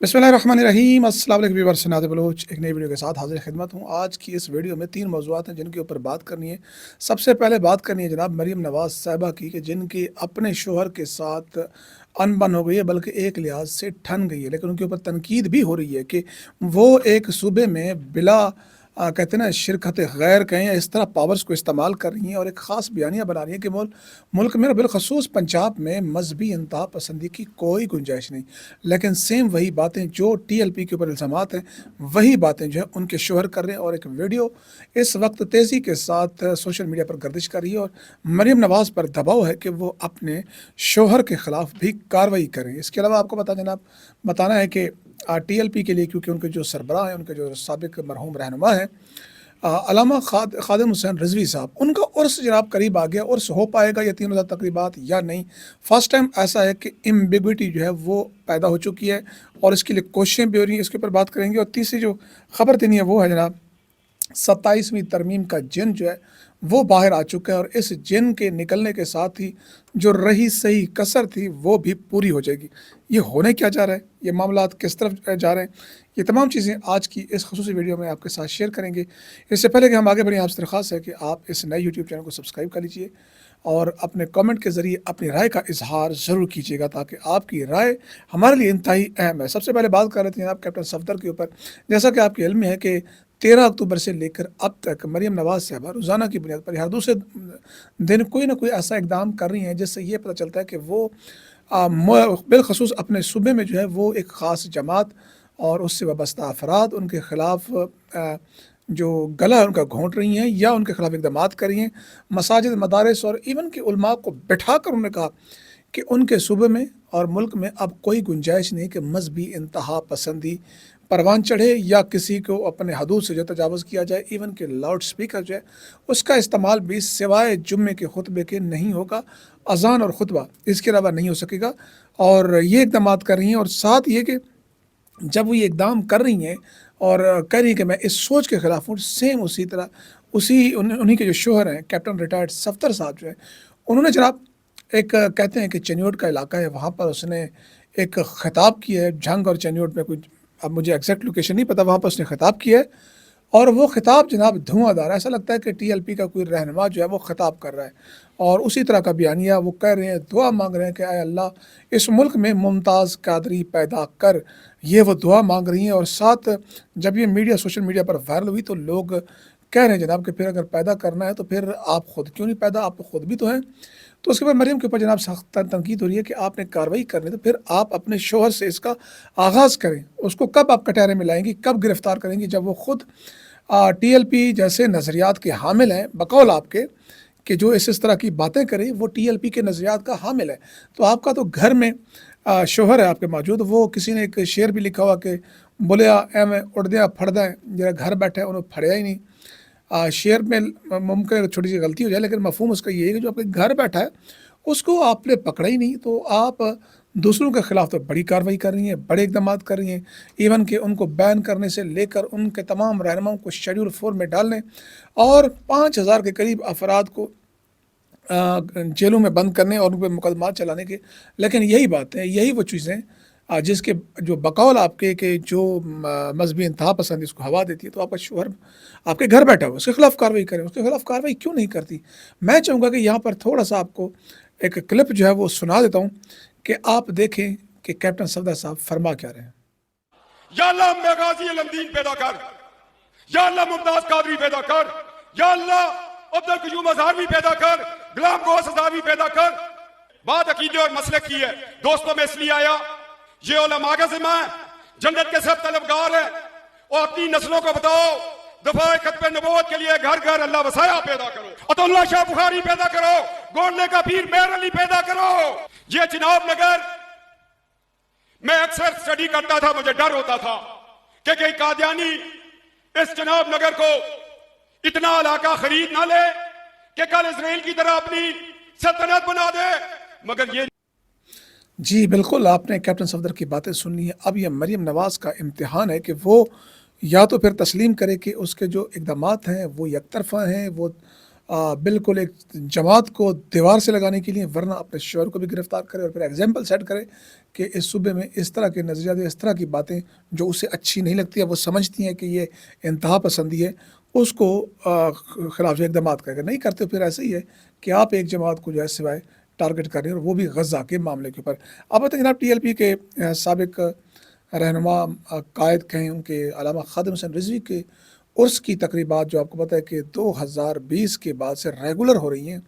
बिस्मिल्लाहिर्रहमानिर्रहीम। अस्सलाम वालेकुम व्यूअर्स, नादिर बलोच एक नई वीडियो के साथ हाजिर खिदमत हूँ। आज की इस वीडियो में 3 मौज़ूआत हैं जिनके ऊपर बात करनी है। सबसे पहले बात करनी है जनाब मरीम नवाज़ साहिबा की, कि जिनकी अपने शोहर के साथ अनबन हो गई है, बल्कि एक लिहाज से ठन गई है, लेकिन उनके ऊपर तनकीद भी हो रही है कि वो एक सूबे में बिला कहते हैं ना शिरकत गैर कहें या इस तरह पावर्स को इस्तेमाल कर रही हैं और एक ख़ास बयानियाँ बना रही हैं कि मुल्क में बिलखसूस पंजाब में मजहबी इंतहा पसंदी की कोई गुंजाइश नहीं। लेकिन सेम वही बातें जो TLP के ऊपर इल्ज़ामात हैं, वही बातें जो है उनके शोहर कर रहे हैं। और एक वीडियो इस वक्त तेज़ी के साथ सोशल मीडिया पर गर्दिश कर रही है और मरीम नवाज़ पर दबाव है कि वो अपने शोहर के ख़िलाफ़ भी कार्रवाई करें। इसके अलावा आपको बताना है कि TLP के लिए, क्योंकि उनके जो सरबराह हैं, उनके जो साबिक मरहूम रहनुमा हैं अलामा खादिम हुसैन रिजवी साहब, उनका उर्स जनाब करीब आ गया। उर्स हो पाएगा ये 3 रोज़ा तकरीबात या नहीं, फर्स्ट टाइम ऐसा है कि एम्बिग्विटी जो है वो पैदा हो चुकी है और इसके लिए कोशिशें भी हो रही हैं। इसके ऊपर बात करेंगे। और तीसरी जो खबर देनी है वो है जनाब 27वीं तरमीम का जिन जो है वो बाहर आ चुका है और इस जिन के निकलने के साथ ही जो रही सही कसर थी वो भी पूरी हो जाएगी। ये होने क्या जा रहा है, ये मामलात किस तरफ जा रहे हैं, ये तमाम चीज़ें आज की इस खसूसी वीडियो में आपके साथ शेयर करेंगे। इससे पहले कि हम आगे बढ़ें, आपसे दरख्वास्त है कि आप इस नए यूट्यूब चैनल को सब्सक्राइब कर लीजिए और अपने कमेंट के ज़रिए अपनी राय का इजहार ज़रूर कीजिएगा, ताकि आपकी राय हमारे लिए इंतहाई अहम है। सबसे पहले बात कर लेते हैं आप कैप्टन सफदर के ऊपर। जैसा कि आपके इल्म में है कि 13 अक्टूबर से लेकर अब तक मरीम नवाज़ साहिबा रोज़ाना की बुनियाद पर हर दूसरे दिन कोई ना कोई ऐसा इकदाम कर रही हैं जिससे ये पता चलता है कि वो बिलखसूस अपने सूबे में जो है वो एक ख़ास जमात और उससे वाबस्ता अफराद उनके ख़िलाफ़ जो गला है उनका घोंट रही हैं या उनके खिलाफ इक़दामात कर रही हैं। मसाजिद, मदारिस और इवन के उलमा को बैठा कर उन्होंने कहा कि उनके सूबे में और मुल्क में अब कोई गुंजाइश नहीं कि मजहबी इंतहा पसंदी परवान चढ़े या किसी को अपने हदूद से जो तजावज़ किया जाए। इवन के लाउड स्पीकर जो है उसका इस्तेमाल भी सिवाय जुम्मे के खुतबे के नहीं होगा, अजान और खुतबा इसके अलावा नहीं हो सकेगा। और ये इक़दामात कर रही हैं और साथ ये कि जब वो ये इक़दाम कर रही हैं और कह रही हैं कि मैं इस सोच के ख़िलाफ़ हूँ, सेम उसी तरह उन्हीं के जो शोहर हैं कैप्टन रिटायर्ड सफदर साहब जो है उन्होंने जनाब एक कहते हैं कि चनियोट का इलाका है, वहाँ पर उसने एक ख़िताब किया है। झंग और चनियोट में कुछ, अब मुझे एग्जैक्ट लोकेशन नहीं पता, वहाँ पर उसने ख़िताब किया है और वो ख़िताब जनाब धुआंधार है। ऐसा लगता है कि TLP का कोई रहनुमा जो है वो ख़िताब कर रहा है और उसी तरह का बयानिया वो कह रहे हैं, दुआ मांग रहे हैं कि आए अल्लाह इस मुल्क में मुमताज़ कादरी पैदा कर। ये वो दुआ मांग रही हैं। और साथ जब ये मीडिया सोशल मीडिया पर वायरल हुई तो लोग कह रहे हैं जनाब कि फिर अगर पैदा करना है तो फिर आप ख़ुद क्यों नहीं पैदा, आप खुद भी तो हैं। तो उसके बाद मरीम के ऊपर जनाब सख्त तनकीद हो रही है कि आपने कार्रवाई करनी तो फिर आप अपने शोहर से इसका आगाज़ करें। उसको कब आप कटहरे में लाएंगी, कब गिरफ़्तार करेंगी, जब वो ख़ुद TLP जैसे नज़रियात के हामिल हैं, बकौल आपके कि जो इस तरह की बातें करें वो TLP के नज़रियात का हामिल है। तो आपका तो घर में शोहर है आपके मौजूद, वो किसी ने एक शेर भी लिखा हुआ कि बोलिया एवं उड़द्या फड़दा जरा घर बैठा है उन्हें फड़िया ही नहीं। शेर में मुमकिन छोटी सी गलती हो जाए, लेकिन मफहूम उसका ये है कि जो आपके घर बैठा है उसको आपने पकड़ा ही नहीं, तो आप दूसरों के ख़िलाफ़ तो बड़ी कार्रवाई कर रही हैं, बड़े इक़दामात कर रही हैं। इवन कि उनको बैन करने से लेकर उनके तमाम रहनुमाओं को शेड्यूल 4 में डालने और 5000 के करीब अफराद को जेलों में बंद करने और उन पर मुकदमा चलाने के। लेकिन यही बातें, यही वो चीज़ें जिसके जो बकौल आपके के जो मजहबी इंतहा पसंद इसको हवा देती है। तो आपका शोहर आपके घर बैठा हुआ, उसके खिलाफ़ कार्रवाई करें, उसके खिलाफ़ कार्रवाई क्यों नहीं करती। मैं चाहूँगा कि यहाँ पर थोड़ा सा आपको एक क्लिप जो है वो सुना देता हूँ कि आप देखें कि कैप्टन सफदर साहब फरमा क्या रहे हैं। या अल्लाह मेगाजी अलमदीन पैदा कर, या अल्लाह मुमताज कादरी पैदा कर, या अल्लाह अब्दुल कयूम अज़हरी पैदा कर, गुलाम गौस अज़हरी पैदा कर। बात अकीदे और मसलक की है दोस्तों, मैं इसलिए आया, ये उलमा का ज़िम्मा है, जन्नत के सब तलबगार है और अपनी नस्लों को बताओ दफाए खत्म नबूवत के लिए घर घर अल्लाह वसाया पैदा करो, अतुल्लाह शाह बुखारी पैदा करो, गोंडे का पीर मेहर अली पैदा करो। ये चिनाब नगर मैं अक्सर स्टडी करता था, मुझे डर होता था कि कहीं कादियानी इस चिनाब नगर को इतना इलाका खरीद ना ले कि कल इसराइल की तरह अपनी सल्तनत बना दे। मगर ये जी बिल्कुल, आपने कैप्टन सफदर की बातें सुननी है। अब ये मरीम नवाज़ का इम्तिहान है कि वो या तो फिर तस्लीम करे कि उसके जो इक़दामात हैं वो यकतरफ़ा हैं, वो بالکل ایک جماعت کو دیوار سے لگانے کے لیے، ورنہ اپنے شوہر کو بھی گرفتار کرے اور پھر ایگزامپل سیٹ کرے کہ اس صوبے میں اس طرح کے نظریات، اس طرح کی باتیں جو اسے اچھی نہیں لگتی ہے، وہ سمجھتی ہیں کہ یہ انتہا پسندی ہے، اس کو خلاف اقدامات کرے گا۔ نہیں کرتے پھر ایسے ہی ہے کہ آپ ایک جماعت کو جو ہے سوائے ٹارگٹ کر رہے ہیں، اور وہ بھی غزہ کے معاملے کے اوپر۔ اب بتائیں جناب، ٹی ایل پی کے سابق رہنما قائد کہیں، ان کے علامہ خادم حسین رضوی کے عرس کی تقریبات جو آپ کو پتہ ہے کہ 2020 کے بعد سے ریگولر ہو رہی ہیں،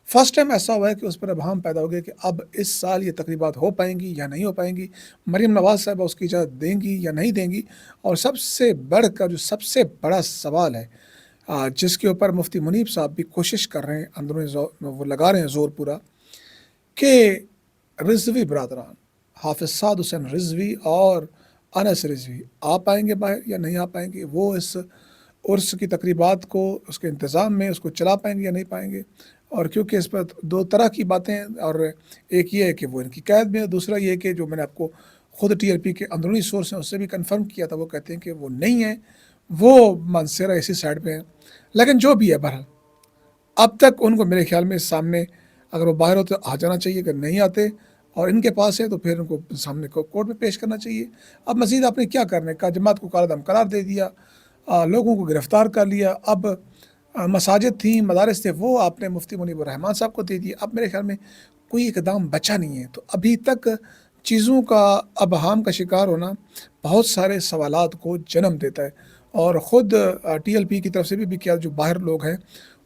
فرسٹ ٹائم ایسا ہوا ہے کہ اس پر ابہام پیدا ہو گیا کہ اب اس سال یہ تقریبات ہو پائیں گی یا نہیں ہو پائیں گی، مریم نواز صاحبہ اس کی اجازت دیں گی یا نہیں دیں گی۔ اور سب سے بڑھ کر جو سب سے بڑا سوال ہے، جس کے اوپر مفتی منیب صاحب بھی کوشش کر رہے ہیں، اندرونی وہ لگا رہے ہیں زور پورا، کہ رضوی برادران، حافظ سعد حسین رضوی اور انس رضوی آ پائیں گے باہر یا نہیں آ پائیں گے، وہ اس عرس کی تقریبات کو، اس کے انتظام میں اس کو چلا پائیں گے یا نہیں پائیں گے۔ اور کیونکہ اس پر دو طرح کی باتیں، اور ایک یہ ہے کہ وہ ان کی قید میں ہے، دوسرا یہ کہ جو میں نے آپ کو خود ٹی ایل پی کے اندرونی سورس ہیں اس سے بھی کنفرم کیا تھا، وہ کہتے ہیں کہ وہ نہیں ہیں، وہ منصرہ اسی سائڈ پہ ہیں۔ لیکن جو بھی ہے بہرحال، اب تک ان کو میرے خیال میں سامنے اگر وہ باہر ہوتے آ جانا چاہیے، اگر نہیں آتے اور ان کے پاس ہے تو پھر ان کو سامنے کورٹ میں پیش کرنا چاہیے۔ اب مزید آپ نے کیا کرنے کا، جماعت کو کالا دم قرار دے دیا، لوگوں کو گرفتار کر لیا، اب مساجد تھیں، مدارس تھے، وہ آپ نے مفتی منیب الرحمان صاحب کو دے دیا۔ اب میرے خیال میں کوئی اقدام بچا نہیں ہے، تو ابھی تک چیزوں کا ابہام کا شکار ہونا بہت سارے سوالات کو جنم دیتا ہے، اور خود ٹی ایل پی کی طرف سے بھی کیا، جو باہر لوگ ہیں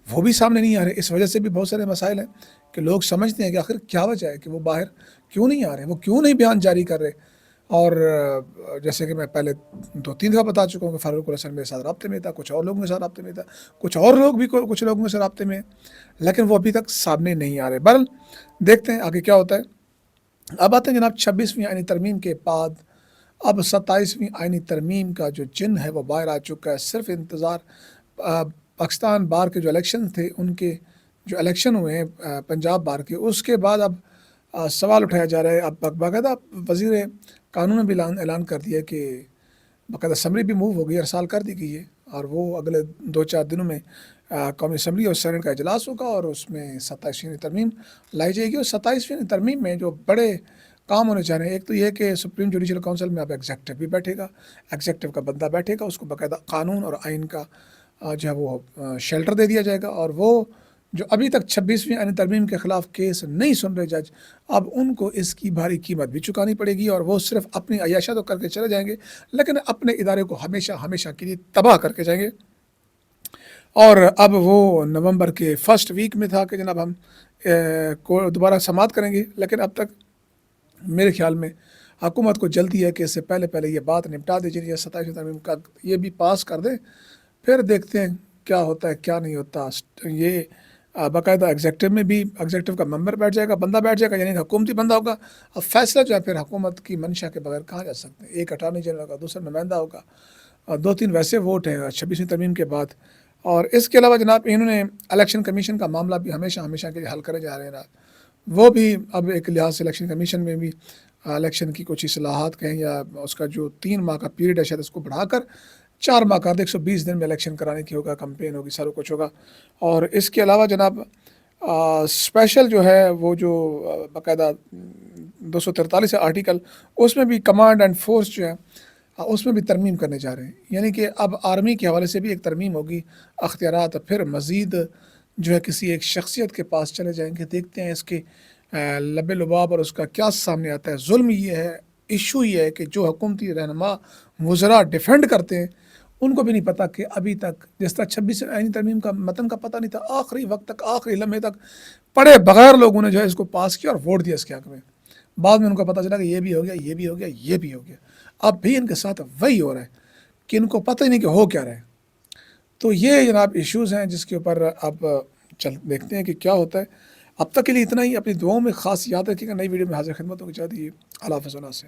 وہ بھی سامنے نہیں آ رہے۔ اس وجہ سے بھی بہت سارے مسائل ہیں کہ لوگ سمجھتے ہیں کہ آخر کیا وجہ ہے کہ وہ باہر کیوں نہیں آ رہے، وہ کیوں نہیں بیان جاری کر رہے۔ اور جیسے کہ میں پہلے 2-3 دفعہ بتا چکا ہوں کہ فاروق الحسن میرے ساتھ رابطے میں تھا، کچھ اور لوگوں کے ساتھ رابطے میں تھا، کچھ اور لوگ بھی کچھ لوگوں سے رابطے میں ہیں، لیکن وہ ابھی تک سامنے نہیں آ رہے۔ بہرحال دیکھتے ہیں آگے کیا ہوتا ہے۔ اب آتے ہیں جناب 26ویں آئینی ترمیم کے بعد، اب 27ویں آئینی ترمیم کا جو جن ہے وہ باہر آ چکا ہے۔ صرف انتظار پاکستان بار کے جو الیکشن تھے، ان کے جو الیکشن ہوئے ہیں پنجاب بار کے، اس کے بعد اب سوال اٹھایا جا رہا ہے۔ اب باقاعدہ وزیر قانون نے بھی اعلان کر دیا کہ باقاعدہ اسمبلی بھی موو ہو گئی، ارسال کر دی گئی ہے، اور وہ اگلے 2-4 دنوں میں قومی اسمبلی اور سینٹ کا اجلاس ہوگا، اور اس میں 27ویں ترمیم لائی جائے گی۔ اور 27ویں ترمیم میں جو بڑے کام ہونے چاہ رہے ہیں، ایک تو یہ کہ سپریم جوڈیشل کونسل میں اب ایگزیکٹو بھی بیٹھے گا، ایگزیکٹو کا بندہ بیٹھے گا، اس کو باقاعدہ قانون اور آئین کا جو ہے وہ شیلٹر دے دیا جائے گا، اور وہ جو ابھی تک 26ویں آئینی ترمیم کے خلاف کیس نہیں سن رہے جج، اب ان کو اس کی بھاری قیمت بھی چکانی پڑے گی، اور وہ صرف اپنی عیاشہ تو کر کے چلے جائیں گے، لیکن اپنے ادارے کو ہمیشہ کے لیے تباہ کر کے جائیں گے۔ اور اب وہ نومبر کے فرسٹ ویک میں تھا کہ جناب ہم کو دوبارہ سماعت کریں گے، لیکن اب تک میرے خیال میں حکومت کو جلدی ہے کہ اس سے پہلے یہ بات نپٹا دے جائے، 27ویں ترمیم کا یہ بھی پاس کر دیں، پھر دیکھتے ہیں کیا ہوتا ہے کیا نہیں ہوتا۔ یہ باقاعدہ ایگزیکٹو میں بھی ایگزیکٹو کا ممبر بیٹھ جائے گا، بندہ بیٹھ جائے گا، یعنی حکومتی بندہ ہوگا۔ اب فیصلہ جو ہے پھر حکومت کی منشا کے بغیر کہاں جا سکتے ہیں، ایک اٹارنی جنرل ہوگا، دوسرا نمائندہ ہوگا، 2-3 ویسے ووٹ ہیں 26ویں ترمیم کے بعد۔ اور اس کے علاوہ جناب انہوں نے الیکشن کمیشن کا معاملہ بھی ہمیشہ کے لیے حل کرے جا رہے ہیں، وہ بھی اب ایک لحاظ سے الیکشن کمیشن میں بھی الیکشن کی کچھ اصلاحات کہیں، یا اس کا جو 3 ماہ کا پیریڈ ہے شاید اس کو بڑھا کر 4 ماہ کر دے، 120 دن میں الیکشن کرانے کی ہوگا، کمپین ہوگی، سارا کچھ ہوگا۔ اور اس کے علاوہ جناب اسپیشل جو ہے وہ جو باقاعدہ 243 آرٹیکل، اس میں بھی کمانڈ اینڈ فورس جو ہے اس میں بھی ترمیم کرنے جا رہے ہیں، یعنی کہ اب آرمی کے حوالے سے بھی ایک ترمیم ہوگی، اختیارات پھر مزید جو ہے کسی ایک شخصیت کے پاس چلے جائیں گے۔ دیکھتے ہیں اس کے لب لباب اور اس کا کیا سامنے آتا ہے۔ ظلم یہ ہے، ایشو یہ ہے کہ جو حکومتی رہنما وزراء ڈیفینڈ کرتے ہیں، ان کو بھی نہیں پتہ کہ ابھی تک جس طرح 26 آئینی ترمیم کا متن کا پتہ نہیں تھا، آخری وقت تک، آخری لمحے تک پڑھے بغیر لوگوں نے جو ہے اس کو پاس کیا اور ووٹ دیا اس کے حق میں۔ بعد میں ان کو پتہ چلا کہ یہ بھی ہو گیا، یہ بھی ہو گیا، یہ بھی ہو گیا۔ اب بھی ان کے ساتھ وہی ہو رہا ہے کہ ان کو پتہ ہی نہیں کہ ہو کیا رہا ہے۔ تو یہ جناب ایشوز ہیں جس کے اوپر اب دیکھتے ہیں کہ کیا ہوتا ہے۔ اب تک کے لیے اتنا ہی، اپنی دعاؤں میں خاص یاد رکھیے گا۔ نئی ویڈیو میں حاضر خدمت ہوگی، چاہتی ہے اللہ حافظ اللہ سے۔